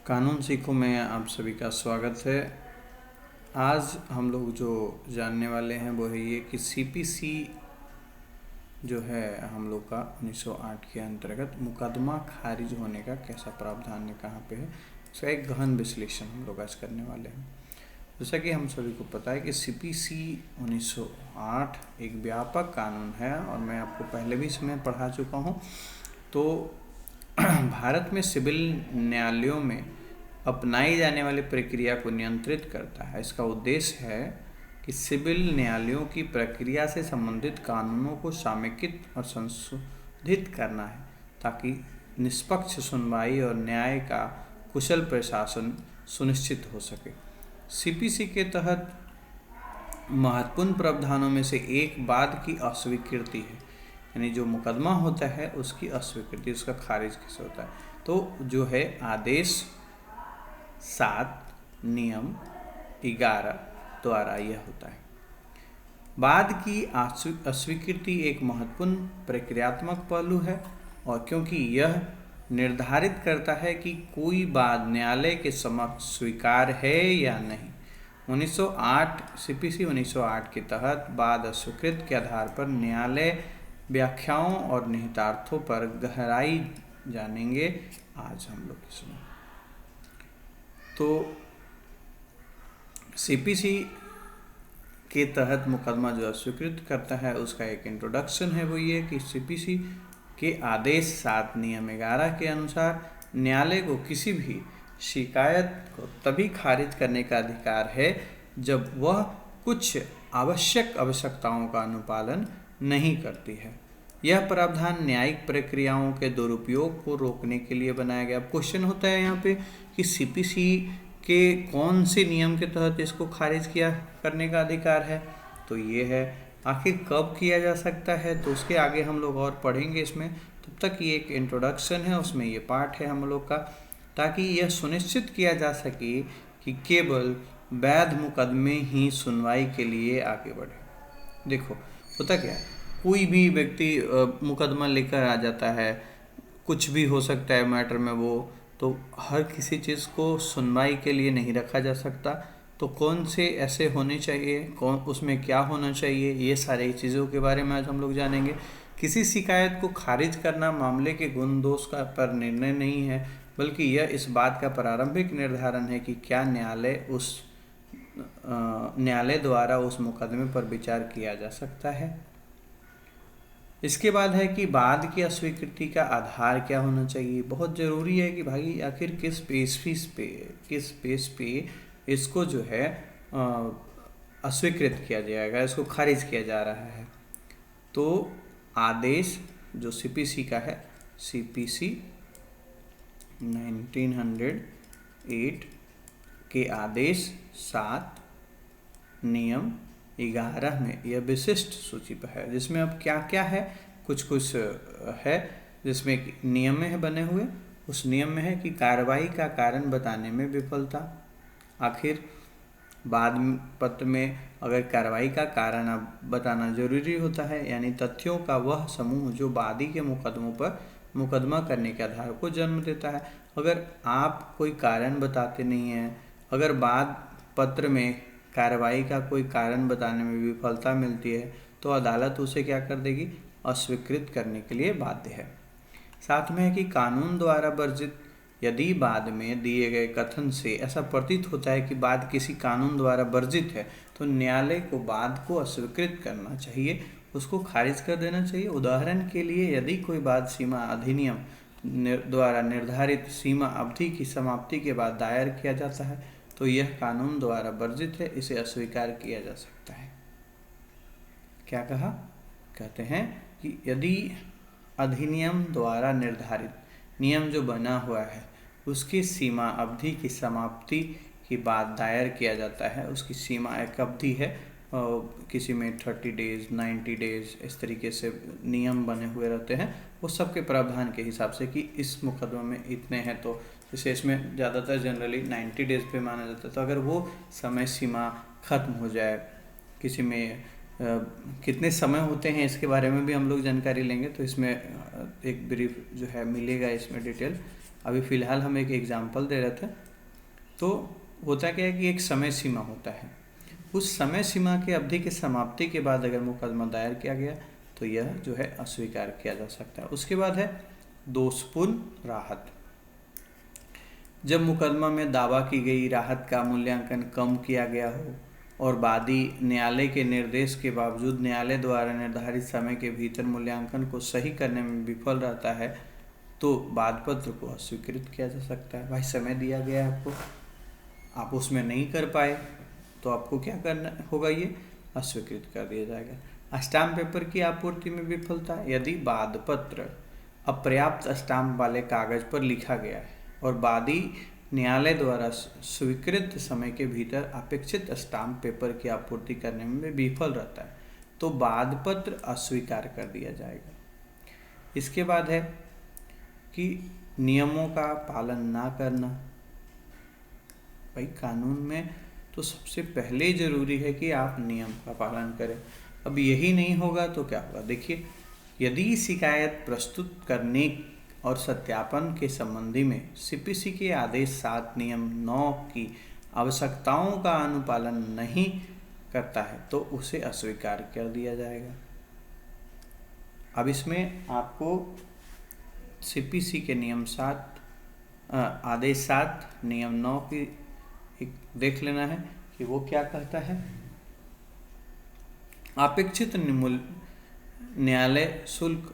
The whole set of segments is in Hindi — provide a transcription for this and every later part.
कानून सीखो में आप सभी का स्वागत है। आज हम लोग जो जानने वाले हैं वो है ये कि सीपीसी जो है हम लोग का 1908 के अंतर्गत मुकदमा खारिज होने का कैसा प्रावधान है, कहाँ पे है, उसका एक गहन विश्लेषण हम लोग आज करने वाले हैं। जैसा कि हम सभी को पता है कि सीपीसी 1908 एक व्यापक कानून है और मैं आपको पहले भी इसमें पढ़ा चुका हूँ। तो भारत में सिविल न्यायालयों में अपनाई जाने वाली प्रक्रिया को नियंत्रित करता है। इसका उद्देश्य है कि सिविल न्यायालयों की प्रक्रिया से संबंधित कानूनों को समेकित और संशोधित करना है ताकि निष्पक्ष सुनवाई और न्याय का कुशल प्रशासन सुनिश्चित हो सके। सीपीसी के तहत महत्वपूर्ण प्रावधानों में से एक वाद की अस्वीकृति है, यानी जो मुकदमा होता है उसकी अस्वीकृति, उसका खारिज कैसे होता है। तो जो है आदेश 7 नियम 11 द्वारा यह होता है। वाद की अस्वीकृति एक महत्वपूर्ण प्रक्रियात्मक पहलू है और क्योंकि यह निर्धारित करता है कि कोई वाद न्यायालय के समक्ष स्वीकार है या नहीं। 1908 सीपीसी 1908 के तहत वाद अस्वीकृत के आधार पर न्यायालय व्याख्याओं और निहितार्थों पर गहराई जानेंगे आज हम लोग इसमें। तो सीपीसी के तहत मुकदमा जो अस्वीकृत करता है उसका एक इंट्रोडक्शन है, वो ये कि सीपीसी के आदेश 7 नियम 11 के अनुसार न्यायालय को किसी भी शिकायत को तभी खारिज करने का अधिकार है जब वह कुछ आवश्यकताओं का अनुपालन नहीं करती है। यह प्रावधान न्यायिक प्रक्रियाओं के दुरुपयोग को रोकने के लिए बनाया गया। क्वेश्चन होता है यहाँ पे कि सीपीसी के कौन से नियम के तहत इसको खारिज किया करने का अधिकार है, तो ये है। आखिर कब किया जा सकता है, तो उसके आगे हम लोग और पढ़ेंगे इसमें। तब तक ये एक इंट्रोडक्शन है, उसमें ये पार्ट है हम लोग का, ताकि यह सुनिश्चित किया जा सके कि केवल वैध मुकदमे ही सुनवाई के लिए आगे बढ़े। देखो होता क्या है, कोई भी व्यक्ति मुकदमा लेकर आ जाता है, कुछ भी हो सकता है मैटर में, वो तो हर किसी चीज़ को सुनवाई के लिए नहीं रखा जा सकता। तो कौन से ऐसे होने चाहिए, कौन उसमें क्या होना चाहिए, ये सारी चीज़ों के बारे में आज हम लोग जानेंगे। किसी शिकायत को खारिज करना मामले के गुण दोष का पर निर्णय नहीं है, बल्कि यह इस बात का प्रारंभिक निर्धारण है कि क्या न्यायालय द्वारा उस मुकदमे पर विचार किया जा सकता है। इसके बाद है कि वाद की अस्वीकृति का आधार क्या होना चाहिए। बहुत ज़रूरी है कि भाई आखिर किस बेस पे इसको जो है अस्वीकृत किया जाएगा, इसको खारिज किया जा रहा है। तो आदेश जो सीपीसी का है, सीपीसी 1908 के आदेश 7 नियम 11 में यह विशिष्ट सूची पर है, जिसमें अब क्या क्या है, कुछ है जिसमें नियम में है बने हुए। उस नियम में है कि कार्रवाई का कारण बताने में विफलता। आखिर बाद पत्र में अगर कार्रवाई का कारण अब बताना जरूरी होता है, यानी तथ्यों का वह समूह जो वादी के मुकदमों पर मुकदमा करने के आधार को जन्म देता है। अगर आप कोई कारण बताते नहीं हैं, अगर बाद पत्र में कार्रवाई का कोई कारण बताने में विफलता मिलती है, तो अदालत उसे क्या कर देगी, अस्वीकृत करने के लिए बाध्य है। साथ में है कि कानून द्वारा वर्जित यदि बाद में दिए गए कथन से ऐसा प्रतीत होता है कि बाद किसी कानून द्वारा वर्जित है, तो न्यायालय को बाद को अस्वीकृत करना चाहिए, उसको खारिज कर देना चाहिए। उदाहरण के लिए यदि कोई बाद सीमा अधिनियम द्वारा निर्धारित सीमा अवधि की समाप्ति के बाद दायर किया जाता है, तो यह कानून द्वारा वर्जित है, इसे अस्वीकार किया जा सकता है। क्या कहा, कहते हैं कि यदि अधिनियम द्वारा निर्धारित नियम जो बना हुआ है उसकी सीमा अवधि की समाप्ति के बाद दायर किया जाता है, उसकी सीमा एक अवधि है, किसी में 30 डेज 90 डेज इस तरीके से नियम बने हुए रहते हैं, वो सबके प्रावधान के हिसाब से कि इस मुकदमे में इतने हैं, तो जैसे इसमें ज़्यादातर जनरली 90 डेज पे माना जाता है। तो अगर वो समय सीमा ख़त्म हो जाए, किसी में कितने समय होते हैं इसके बारे में भी हम लोग जानकारी लेंगे, तो इसमें एक ब्रीफ जो है मिलेगा इसमें डिटेल। अभी फ़िलहाल हम एक एग्जाम्पल दे रहे थे। तो होता क्या है कि एक समय सीमा होता है, उस समय सीमा की अवधि की समाप्ति के बाद अगर मुकदमा दायर किया गया तो यह जो है अस्वीकार किया जा सकता है। उसके बाद है दोषपूर्ण राहत। जब मुकदमा में दावा की गई राहत का मूल्यांकन कम किया गया हो और वादी न्यायालय के निर्देश के बावजूद न्यायालय द्वारा निर्धारित समय के भीतर मूल्यांकन को सही करने में विफल रहता है तो वादपत्र को अस्वीकृत किया जा सकता है। भाई समय दिया गया है आपको, आप उसमें नहीं कर पाए तो आपको क्या करना होगा, ये अस्वीकृत कर दिया जाएगा। स्टाम्प पेपर की आपूर्ति में विफलता। यदि वादपत्र अपर्याप्त स्टाम्प वाले कागज पर लिखा गया है और वादी न्यायालय द्वारा स्वीकृत समय के भीतर अपेक्षित स्टाम्प पेपर की आपूर्ति करने में विफल रहता है तो वादपत्र अस्वीकार कर दिया जाएगा। इसके बाद है कि नियमों का पालन ना करना। भाई कानून में तो सबसे पहले ज़रूरी है कि आप नियम का पालन करें। अब यही नहीं होगा तो क्या होगा, देखिए, यदि शिकायत प्रस्तुत करने और सत्यापन के संबंधी में सीपीसी के आदेश 7 नियम 9 की आवश्यकताओं का अनुपालन नहीं करता है तो उसे अस्वीकार कर दिया जाएगा। अब इसमें आपको सीपीसी के नियम 7 आदेश 7 नियम 9 की एक देख लेना है कि वो क्या कहता है। अपेक्षित न्यायालय शुल्क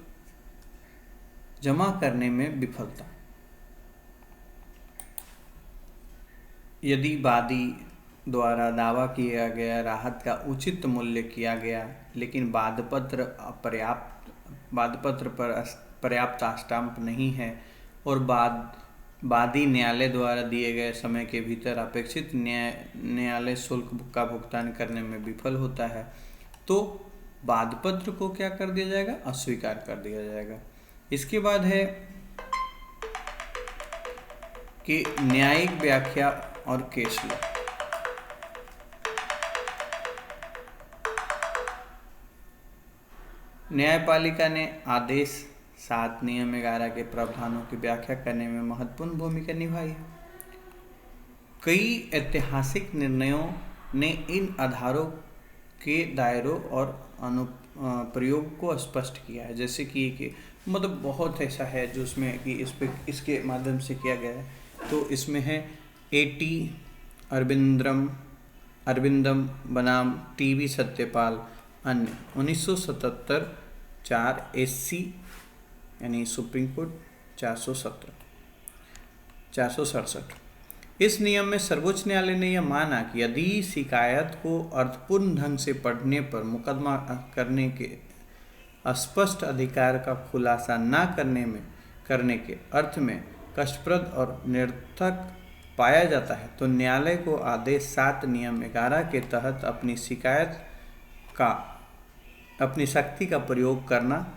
जमा करने में विफलता। यदि वादी द्वारा दावा किया गया राहत का उचित मूल्य किया गया लेकिन वादपत्र पर पर्याप्त स्टाम्प नहीं है और वादी न्यायालय द्वारा दिए गए समय के भीतर अपेक्षित न्यायालय शुल्क का भुगतान करने में विफल होता है तो वादपत्र को क्या कर दिया जाएगा, अस्वीकार कर दिया जाएगा। इसके बाद है कि न्यायिक व्याख्या और केस लॉ। न्यायपालिका ने आदेश 7 नियम 11 के प्रावधानों की व्याख्या करने में महत्वपूर्ण भूमिका निभाई है। कई ऐतिहासिक निर्णयों ने इन आधारों के दायरों और अनुप्रयोग को स्पष्ट किया है। जैसे कि मतलब बहुत ऐसा है जो उसमें कि इसके माध्यम से किया गया है। तो इसमें है एटी अरविंदम बनाम टीवी सत्यपाल अन्य 1977 4 SC यानी सुप्रीम कोर्ट 467। इस नियम में सर्वोच्च न्यायालय ने यह माना कि यदि शिकायत को अर्थपूर्ण ढंग से पढ़ने पर मुकदमा करने के स्पष्ट अधिकार का खुलासा न करने के अर्थ में कष्टप्रद और निरर्थक पाया जाता है तो न्यायालय को आदेश 7 नियम 11 के तहत अपनी शक्ति का प्रयोग करना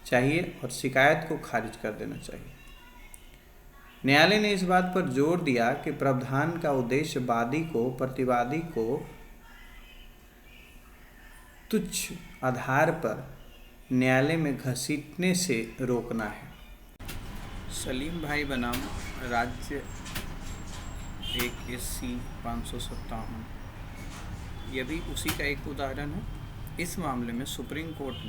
चाहिए और शिकायत को खारिज कर देना चाहिए। न्यायालय ने इस बात पर जोर दिया कि प्रावधान का उद्देश्य वादी को प्रतिवादी को तुच्छ आधार पर न्यायालय में घसीटने से रोकना है। सलीम भाई बनाम राज्य 1 SC 557 यह भी उसी का एक उदाहरण है। इस मामले में सुप्रीम कोर्ट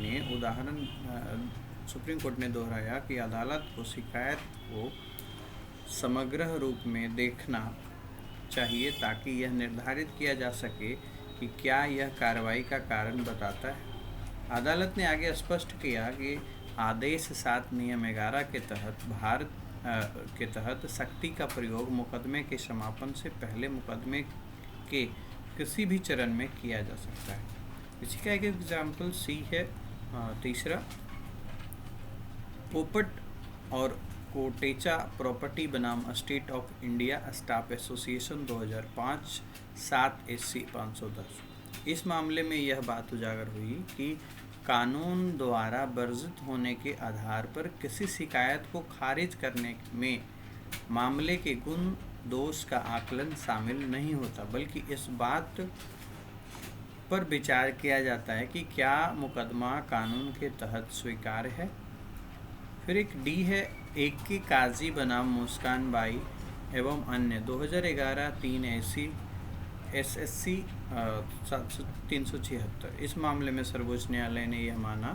ने दोहराया कि अदालत को शिकायत को समग्र रूप में देखना चाहिए ताकि यह निर्धारित किया जा सके कि क्या यह कार्रवाई का कारण बताता है। अदालत ने आगे स्पष्ट किया कि आदेश 7 नियम 11 के तहत शक्ति का प्रयोग मुकदमे के समापन से पहले मुकदमे के किसी भी चरण में किया जा सकता है। इसी का एक एग्जाम्पल सी है तीसरा, पोपट और कोटेचा प्रॉपर्टी बनाम state of India staff association 2005 7 SC 510। इस मामले में यह बात उजागर हुई कि कानून द्वारा वर्जित होने के आधार पर किसी शिकायत को खारिज करने में मामले के गुण दोष का आकलन शामिल नहीं होता, बल्कि इस बात पर विचार किया जाता है कि क्या मुकदमा कानून के तहत स्वीकार्य है। फिर एक डी है एक की काजी बनाम मुस्कान बाई एवं अन्य 2011 3 SSC 376। इस मामले में सर्वोच्च न्यायालय ने यह माना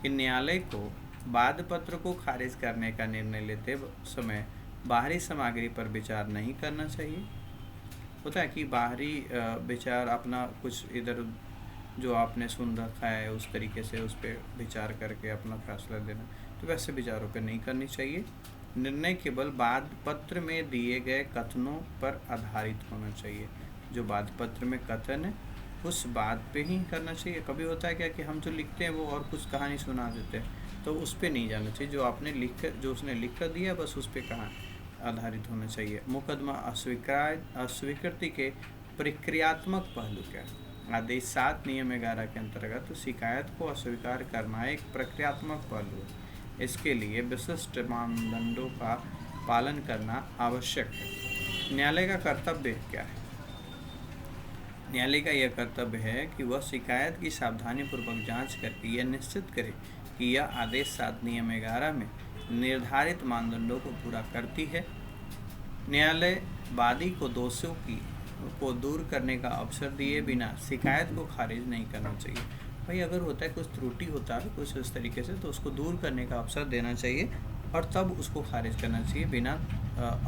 कि न्यायालय को वाद पत्र को खारिज करने का निर्णय लेते समय बाहरी सामग्री पर विचार नहीं करना चाहिए। होता है कि बाहरी विचार अपना कुछ इधर जो आपने सुन रखा है उस तरीके से उस पर विचार करके अपना फैसला देना, तो वैसे विचारों पर नहीं करनी चाहिए। निर्णय केवल वाद पत्र में दिए गए कथनों पर आधारित होना चाहिए। जो वाद पत्र में कथन है उस बात पे ही करना चाहिए। कभी होता है क्या कि हम जो लिखते हैं वो और कुछ कहानी सुना देते हैं, तो उस पर नहीं जाना चाहिए। जो आपने जो उसने लिख कर दिया बस उस पर कहाँ आधारित होना चाहिए। मुकदमा अस्वीकृति के प्रक्रियात्मक पहलू क्या है? आदेश 7 नियम 11 के अंतर्गत तो शिकायत को अस्वीकार करना एक प्रक्रियात्मक पहलू है। इसके लिए विशिष्ट मानदंडों का पालन करना आवश्यक है। न्यायालय का कर्तव्य क्या है? न्यायालय का यह कर्तव्य है कि वह शिकायत की सावधानीपूर्वक जांच करके यह निश्चित करे कि यह आदेश 7 नियम 11 में निर्धारित मानदंडों को पूरा करती है। न्यायालय वादी को दोषियों को दूर करने का अवसर दिए बिना शिकायत को खारिज नहीं करना चाहिए। भाई अगर होता है कुछ त्रुटि होता है कुछ इस तरीके से, तो उसको दूर करने का अवसर देना चाहिए और तब उसको खारिज करना चाहिए। बिना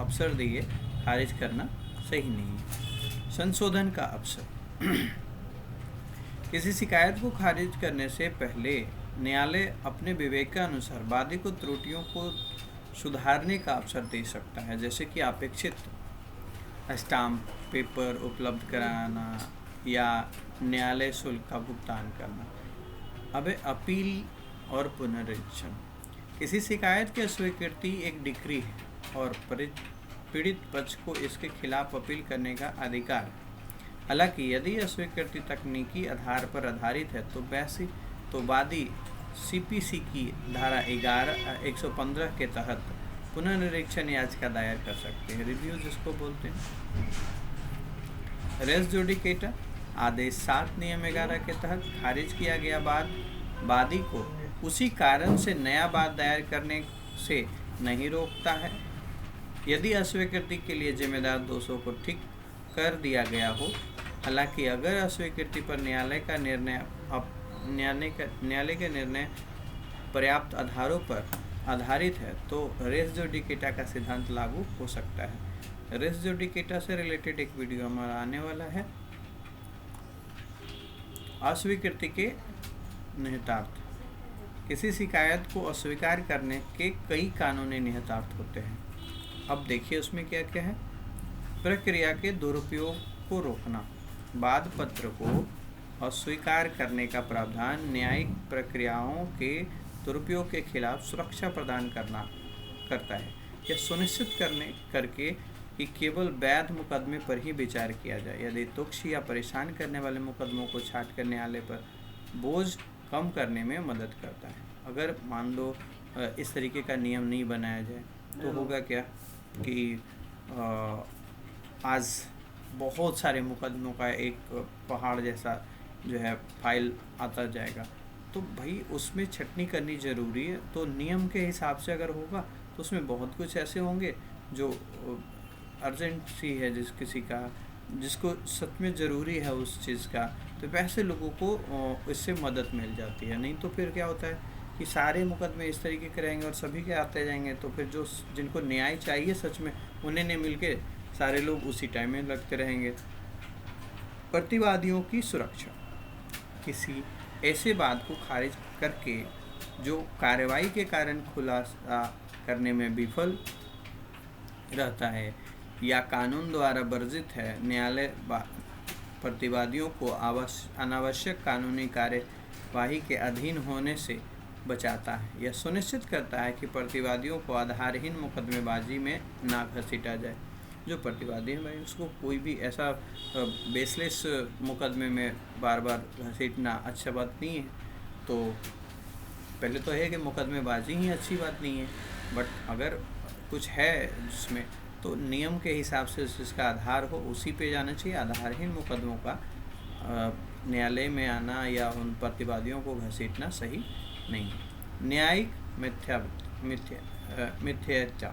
अवसर दिए खारिज करना सही नहीं है। संशोधन का अवसर किसी शिकायत को खारिज करने से पहले न्यायालय अपने विवेक के अनुसार वादी को त्रुटियों को सुधारने का अवसर दे सकता है, जैसे कि अपेक्षित स्टाम्प पेपर उपलब्ध कराना या न्यायालय शुल्क का भुगतान करना। अब अपील और पुनरीक्षण। किसी शिकायत की अस्वीकृति एक डिक्री है और पीड़ित पक्ष को इसके खिलाफ अपील करने का अधिकार है। हालांकि यदि अस्वीकृति तकनीकी आधार पर आधारित है तो वादी CPC की धारा 115 के तहत पुनर्निरीक्षण याचिका दायर कर सकते हैं। रिव्यू जिसको बोलते हैं। रेस जुडिकेटा आदेश 7 नियम 11 के तहत खारिज किया गया वादी को उसी कारण से नया वाद दायर करने से नहीं रोकता है यदि अस्वीकृति के लिए जिम्मेदार दोषों को ठीक कर दिया गया हो। हालांकि अगर अस्वीकृति पर न्यायालय के निर्णय पर्याप्त आधारों पर आधारित है तो रेस जुडिकेटा का सिद्धांत लागू हो सकता है। रेस जुडिकेटा से रिलेटेड एक वीडियो हमारा आने वाला है। अस्वीकृति के निहितार्थ। किसी शिकायत को अस्वीकार करने के कई कानूनी निहितार्थ होते हैं। अब देखिए उसमें क्या क्या है। प्रक्रिया के दुरुपयोग को रोकना। वाद पत्र को अस्वीकार करने का प्रावधान न्यायिक प्रक्रियाओं के दुरुपयोग के खिलाफ सुरक्षा प्रदान करता है। यह सुनिश्चित करके कि केवल वैध मुकदमे पर ही विचार किया जाए। यदि तुच्छ या परेशान करने वाले मुकदमों को छांट कर न्यायालय पर बोझ कम करने में मदद करता है। अगर मान लो इस तरीके का नियम नहीं बनाया जाए तो होगा क्या कि आज बहुत सारे मुकदमों का एक पहाड़ जैसा जो है फाइल आता जाएगा, तो भाई उसमें छटनी करनी ज़रूरी है। तो नियम के हिसाब से अगर होगा तो उसमें बहुत कुछ ऐसे होंगे जो अर्जेंसी है किसी का जिसको सच में ज़रूरी है उस चीज़ का, तो वैसे लोगों को इससे मदद मिल जाती है। नहीं तो फिर क्या होता है कि सारे मुकदमे इस तरीके के रहेंगे और सभी के आते जाएंगे, तो फिर जो जिनको न्याय चाहिए सच में उन्हें नहीं मिल के सारे लोग उसी टाइम में लगते रहेंगे। प्रतिवादियों की सुरक्षा। किसी ऐसे वाद को खारिज करके जो कार्रवाई के कारण खुलासा करने में विफल रहता है या कानून द्वारा वर्जित है, न्यायालय प्रतिवादियों को अनावश्यक कानूनी कार्यवाही के अधीन होने से बचाता है। यह सुनिश्चित करता है कि प्रतिवादियों को आधारहीन मुकदमेबाजी में ना घसीटा जाए। जो प्रतिवादी है भाई उसको कोई भी ऐसा बेसलेस मुकदमे में बार बार घसीटना अच्छा बात नहीं है। तो पहले तो है कि मुकदमेबाजी ही अच्छी बात नहीं है, बट अगर कुछ है जिसमें तो नियम के हिसाब से जिसका आधार हो उसी पे जाना चाहिए। आधारहीन मुकदमों का न्यायालय में आना या उन प्रतिवादियों को घसीटना सही नहीं है। न्यायिक मिथ्यता।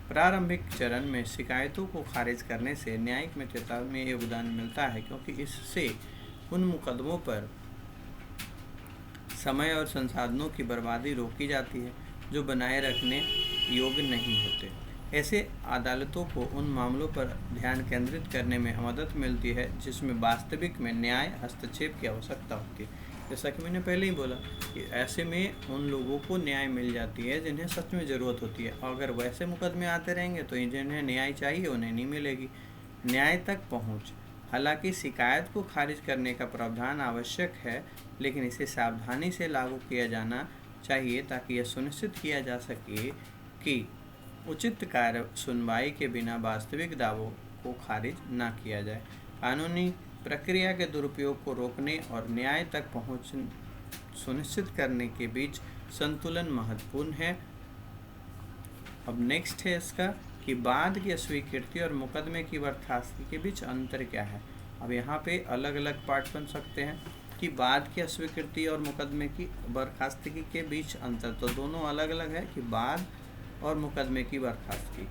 प्रारंभिक चरण में शिकायतों को खारिज करने से न्यायिक मिथ्यता में योगदान मिलता है, क्योंकि इससे उन मुकदमों पर समय और संसाधनों की बर्बादी रोकी जाती है जो बनाए रखने योग्य नहीं होते। ऐसे अदालतों को उन मामलों पर ध्यान केंद्रित करने में मदद मिलती है जिसमें वास्तविक में न्याय हस्तक्षेप की आवश्यकता होती है। जैसा कि मैंने पहले ही बोला कि ऐसे में उन लोगों को न्याय मिल जाती है जिन्हें सच में ज़रूरत होती है, और अगर वैसे मुकदमे आते रहेंगे तो जिन्हें न्याय चाहिए उन्हें नहीं मिलेगी। न्याय तक पहुँच। हालांकि शिकायत को खारिज करने का प्रावधान आवश्यक है, लेकिन इसे सावधानी से लागू किया जाना चाहिए ताकि यह सुनिश्चित किया जा सके कि उचित कार्य सुनवाई के बिना वास्तविक दावों को खारिज न किया जाए। कानूनी प्रक्रिया के दुरुपयोग को रोकने और न्याय तक पहुंच सुनिश्चित करने के बीच संतुलन महत्वपूर्ण है। अब नेक्स्ट है इसका कि बाद की अस्वीकृति और मुकदमे की बर्खास्तगी के बीच अंतर क्या है। अब यहाँ पे अलग अलग पार्ट बन सकते हैं कि बाद की अस्वीकृति और मुकदमे की बर्खास्तगी के बीच अंतर, तो दोनों अलग अलग है कि बाद और मुकदमे की बर्खास्तगी,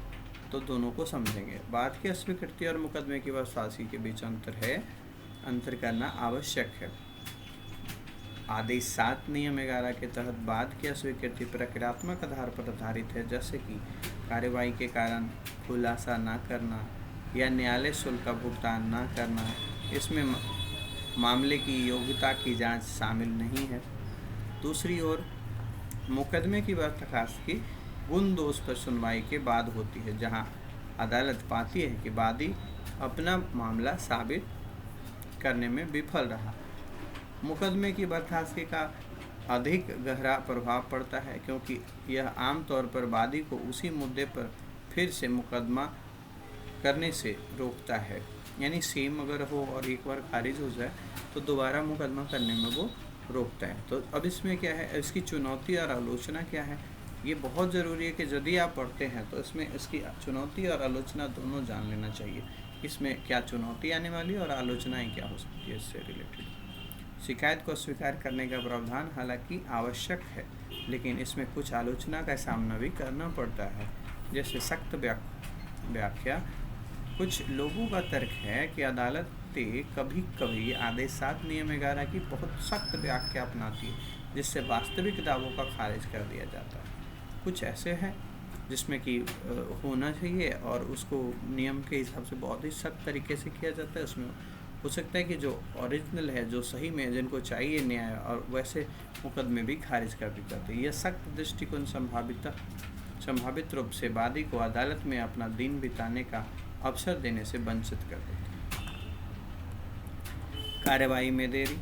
तो दोनों को समझेंगे। बाद की अस्वीकृति और मुकदमे की बर्खास्तगी के बीच अंतर है, अंतर करना आवश्यक है। आदेश 7 नियम 11 के तहत बाद की अस्वीकृति प्रक्रियात्मक आधार पर आधारित है, जैसे कि कार्यवाही के कारण खुलासा न करना या न्यायालय शुल्क का भुगतान न करना। इसमें मामले की योग्यता की जांच शामिल नहीं है। दूसरी ओर मुकदमे की बर्खास्तगी गुण दोष पर सुनवाई के बाद होती है, जहां अदालत पाती है कि वादी अपना मामला साबित करने में विफल रहा। मुकदमे की बर्खास्तगी का अधिक गहरा प्रभाव पड़ता है, क्योंकि यह आमतौर पर वादी को उसी मुद्दे पर फिर से मुकदमा करने से रोकता है। यानी सेम अगर हो और एक बार खारिज हो जाए तो दोबारा मुकदमा करने में वो रोकता है। तो अब इसमें क्या है, इसकी चुनौती और आलोचना क्या है, ये बहुत ज़रूरी है कि यदि आप पढ़ते हैं तो इसमें इसकी चुनौती और आलोचना दोनों जान लेना चाहिए। इसमें क्या चुनौती आने वाली है और आलोचनाएँ क्या हो सकती है इससे रिलेटेड। शिकायत को स्वीकार करने का प्रावधान हालांकि आवश्यक है, लेकिन इसमें कुछ आलोचना का सामना भी करना पड़ता है, जैसे सख्त व्याख्या। कुछ लोगों का तर्क है कि अदालतें कभी कभी आदेश 7 नियम 11 की बहुत सख्त व्याख्या अपनाती है, जिससे वास्तविक दावों का खारिज कर दिया जाता है। कुछ ऐसे हैं जिसमें कि होना चाहिए और उसको नियम के हिसाब से बहुत ही सख्त तरीके से किया जाता है। उसमें हो सकता है कि जो ओरिजिनल है, जो सही में जिनको चाहिए न्याय, और वैसे मुकदमे भी खारिज कर दी जाती है। यह सख्त दृष्टिकोण संभावित रूप से वादी को अदालत में अपना दिन बिताने का अवसर देने से वंचित कर देती है। कार्यवाही में देरी।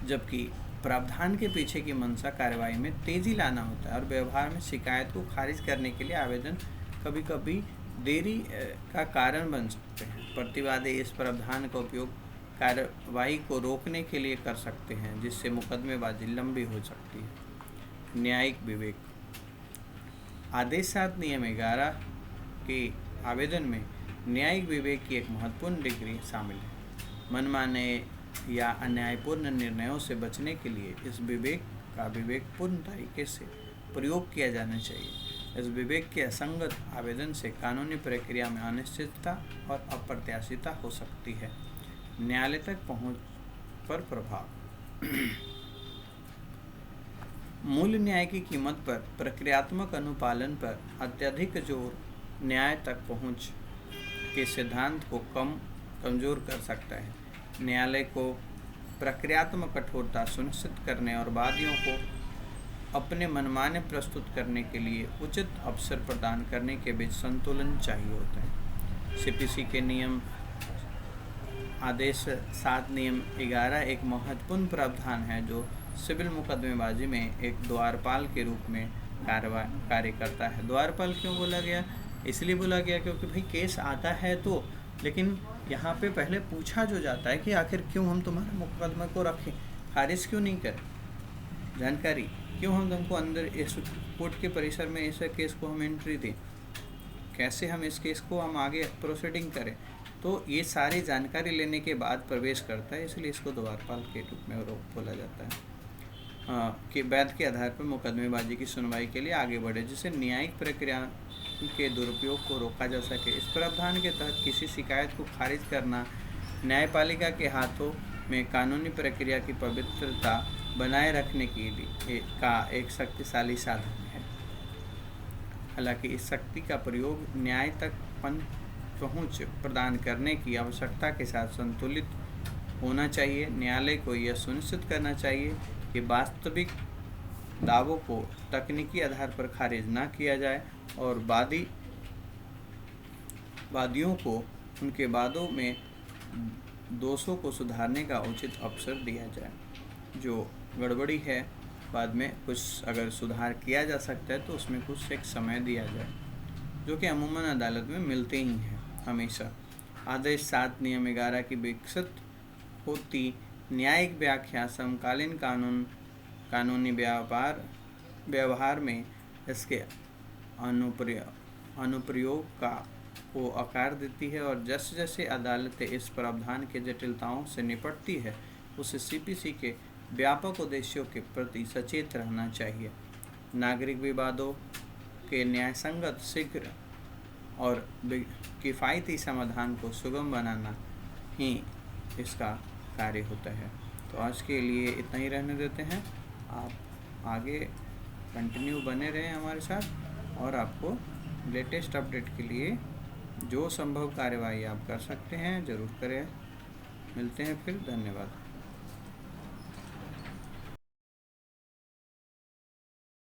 जबकि प्रावधान के पीछे की मंशा कार्यवाही में तेजी लाना होता है और व्यवहार में शिकायत को खारिज करने के लिए आवेदन कभी कभी देरी का कारण बन सकते हैं। प्रतिवादी इस प्रावधान का उपयोग कार्यवाही को रोकने के लिए कर सकते हैं, जिससे मुकदमेबाजी लंबी हो सकती है। न्यायिक विवेक। आदेश 7 नियम 11 के आवेदन में न्यायिक विवेक की एक महत्वपूर्ण डिग्री शामिल है। मनमाने या अन्यायपूर्ण निर्णयों से बचने के लिए इस विवेक का विवेकपूर्ण तरीके से प्रयोग किया जाना चाहिए। इस विवेक के असंगत आवेदन से कानूनी प्रक्रिया में अनिश्चितता और अप्रत्याशितता हो सकती है। न्यायालय तक पहुंच पर प्रभाव। मूल न्याय की कीमत पर प्रक्रियात्मक अनुपालन पर अत्यधिक जोर न्याय तक पहुंच के सिद्धांत को कमजोर कर सकता है। न्यायालय को प्रक्रियात्मक कठोरता सुनिश्चित करने और वादियों को अपने मनमाने प्रस्तुत करने के लिए उचित अवसर प्रदान करने के बीच संतुलन चाहिए होता है। सीपीसी के नियम आदेश 7 नियम 11 एक महत्वपूर्ण प्रावधान है जो सिविल मुकदमेबाजी में एक द्वारपाल के रूप में कार्य करता है। द्वारपाल क्यों बोला गया? इसलिए बोला गया क्योंकि भाई केस आता है तो, लेकिन यहाँ पे पहले पूछा जो जाता है कि आखिर क्यों हम तुम्हारे मुकदमे को रखें, खारिज क्यों नहीं करें, जानकारी क्यों हम तुमको अंदर इस कोर्ट के परिसर में इस केस को हम एंट्री दें, कैसे हम इस केस को हम आगे प्रोसीडिंग करें। तो ये सारी जानकारी लेने के बाद प्रवेश करता है, इसलिए इसको द्वारपाल के रूप में बोला जाता है। के वैध के आधार पर मुकदमेबाजी की सुनवाई के लिए आगे बढ़े, जिससे न्यायिक प्रक्रिया के दुरुपयोग को रोका जा सके। इस प्रावधान के तहत किसी शिकायत को खारिज करना न्यायपालिका के हाथों में कानूनी प्रक्रिया की पवित्रता बनाए रखने के लिए का एक शक्तिशाली साधन है। हालांकि इस शक्ति का प्रयोग न्याय तक पहुंच प्रदान करने की आवश्यकता के साथ संतुलित होना चाहिए। न्यायालय को यह सुनिश्चित करना चाहिए कि वास्तविक दावों को तकनीकी आधार पर खारिज न किया जाए और वादियों को उनके वादों में दोषों को सुधारने का उचित अवसर दिया जाए। जो गड़बड़ी है बाद में कुछ अगर सुधार किया जा सकता है तो उसमें कुछ एक समय दिया जाए, जो कि अमूमन अदालत में मिलते ही हैं हमेशा। आदेश 7 नियम 11 की विकसित होती न्यायिक व्याख्या समकालीन कानूनी व्यवहार में इसके अनुप्रयोग को आकार देती है, और जैसे जैसे अदालतें इस प्रावधान के जटिलताओं से निपटती है उसे सीपीसी के व्यापक उद्देश्यों के प्रति सचेत रहना चाहिए। नागरिक विवादों के न्यायसंगत, शीघ्र और किफ़ायती समाधान को सुगम बनाना ही इसका कार्य होता है। तो आज के लिए इतना ही रहने देते हैं। आप आगे कंटिन्यू बने रहें हमारे साथ, और आपको लेटेस्ट अपडेट के लिए जो संभव कार्यवाही आप कर सकते हैं ज़रूर करें। मिलते हैं फिर, धन्यवाद।